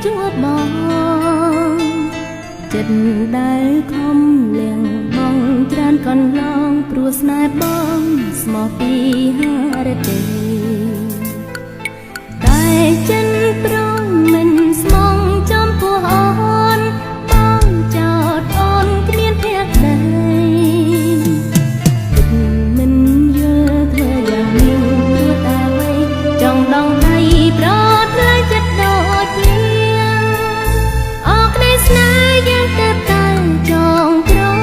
ជួបបងចិត្តដែលខំលៀងបងច្រើនកន្លងព្រោះស្នេហ៍បងស្មោះពីហារទេតែចិនប្រងមិនស្មងចំពោះអូនបងចោតអូនគ្មានភក្តីមិនយល់ធ្វើយ៉ាងនេះព្រោះតែអ្វីចង់ដងដៃប្រត់លើចិត្តដូចភ្លៀងអរក្តីស្នេហ៍យ៉ាងតែតែចងក្រង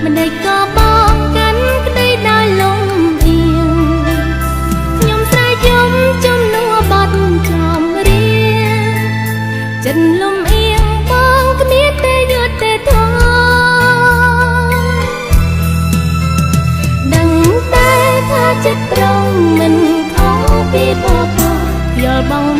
មិនដេចក៏បងកាន់ក្តីដោយលំអៀងខ្ញុំស្រែកយំជំនួបត់ចំរៀងចិត្តលំអៀងបងគ្មានតែយុទ្ធទេធំដឹងតែថាចិត្តប្រងមិនខុសពីបបយល់បង